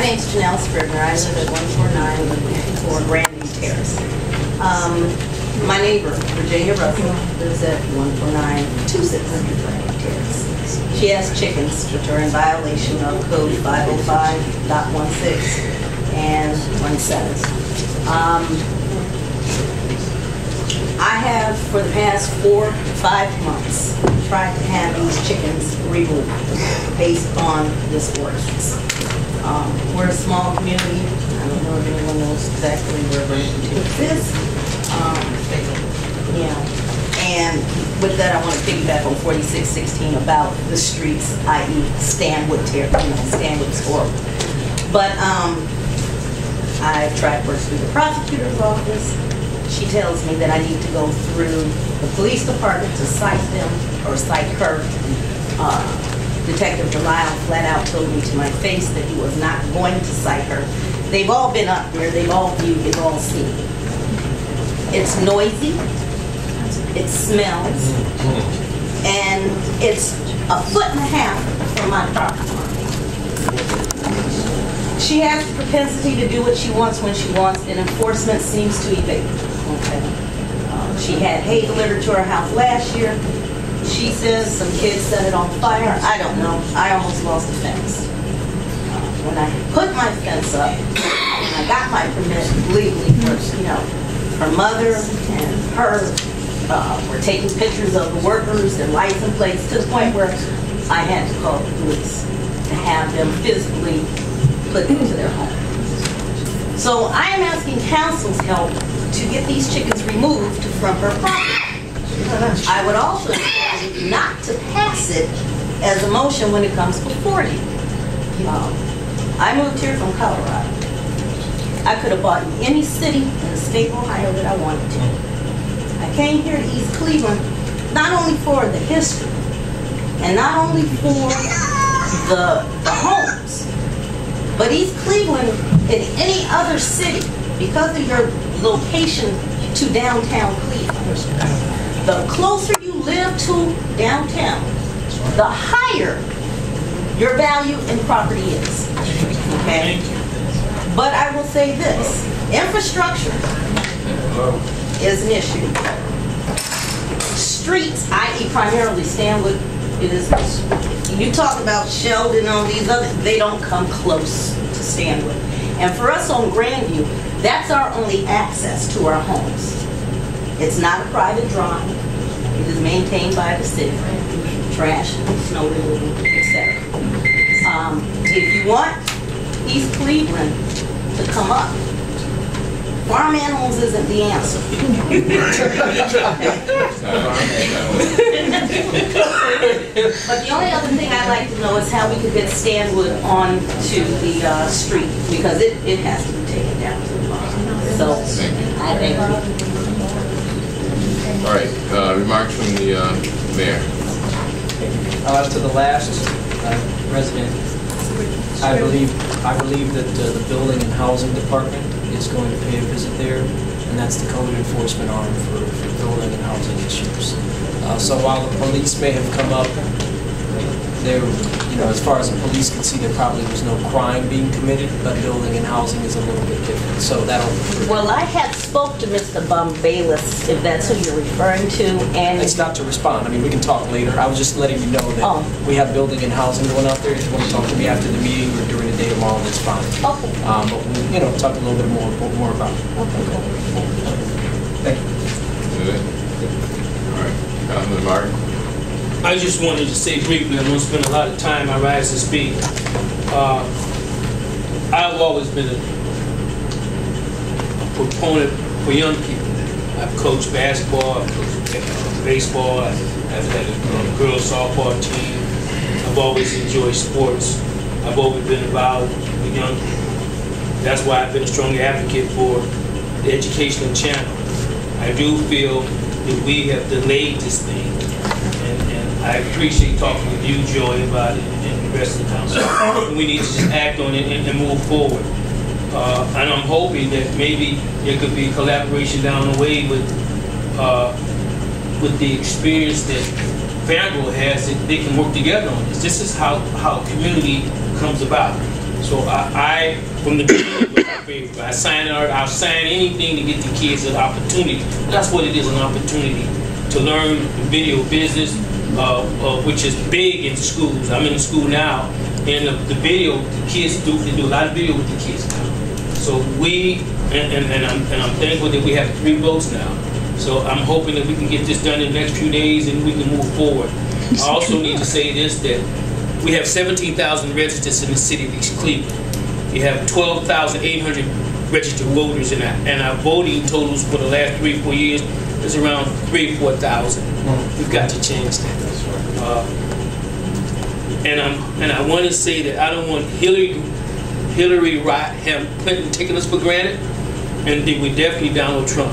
name's Janelle Scribner. I live at 149 Grandview Terrace. My neighbor, Virginia Russell, lives at 149-2600 Grandview Terrace. She has chickens, which are in violation of Code 505.16 and 17. I have, for the past 4 to 5 months, tried to have these chickens removed based on this ordinance. We're a small community. I don't know if anyone knows exactly where Virginia is. And with that, I want to piggyback on 4616 about the streets, i.e. Stanwood Terrace. Stanwood is horrible. But I've tried to work through the prosecutor's office. She tells me that I need to go through the police department to cite them or cite her. Detective Delisle flat out told me to my face that he was not going to cite her. They've all been up there, they've all viewed, they've all seen. It's noisy, it smells, and it's 1.5 feet from my property line. She has the propensity to do what she wants when she wants, and enforcement seems to evade. Okay. She had hay delivered to her house last year. She says some kids set it on fire. I don't know. I almost lost the fence. When I put my fence up, and I got my permit legally for, her mother and her were taking pictures of the workers, their license plates, to the point where I had to call the police to have them physically put into their home. So I am asking council's help to get these chickens removed from her property. I would also advise you not to pass it as a motion when it comes before you. I moved here from Colorado. I could have bought in any city in the state of Ohio that I wanted to. I came here to East Cleveland not only for the history and not only for the homes, but East Cleveland in any other city, because of your location to downtown Cleveland, the closer you live to downtown, the higher your value in property is. Okay? But I will say this, infrastructure is an issue. Streets, i.e. primarily Stanwood, you talk about Sheldon and all these other, they don't come close to Stanwood. And for us on Grandview, that's our only access to our homes. It's not a private drive. It is maintained by the city. Trash, snow removal, etc. If you want East Cleveland to come up, farm animals isn't the answer. But the only other thing I'd like to know is how we could get Stanwood onto the street, because it has to be taken down to the bottom. So, I thank you. All right, remarks from the mayor. To the last resident, I believe that the building and housing department is going to pay a visit there, and that's the code enforcement arm for building and housing issues. So while the police may have come up, there, as far as the police can see, there probably was no crime being committed, but building and housing is a little bit different. So that'll. Well, I had spoke to Mr. Bayless, if that's who you're referring to, and it's not to respond. I mean, we can talk later. I was just letting you know that we have building and housing going out there. If you want to talk to me after the meeting or during the day tomorrow, that's fine. Okay. But we'll, talk a little bit more about it. Okay. Thank you. All right, Councilman Martin. I just wanted to say briefly, I won't spend a lot of time, I rise to speak. I've always been a proponent for young people. I've coached basketball, I've coached baseball, I've had a girls softball team. I've always enjoyed sports. I've always been involved with young people. That's why I've been a strong advocate for the educational channel. I do feel that we have delayed this thing. I appreciate talking with you, Joey, about it, and the rest of the council. We need to just act on it and move forward. And I'm hoping that maybe there could be collaboration down the way with the experience that Vanderbilt has, that they can work together on this. This is how community comes about. So I from the beginning, was my favorite. I'll sign anything to get the kids an opportunity. That's what it is, an opportunity to learn the video business, which is big in schools. I'm in a school now, and the video, the kids do a lot of video with the kids now. So I'm thankful that we have 3 votes now. So I'm hoping that we can get this done in the next few days and we can move forward. I also need to say this, that we have 17,000 residents in the city of East Cleveland. We have 12,800 registered voters, and our voting totals for the last 3 or 4 years is around 3,000 or 4,000. We've got to change that. And I want to say that I don't want Hillary Clinton taking us for granted, and we definitely Donald Trump.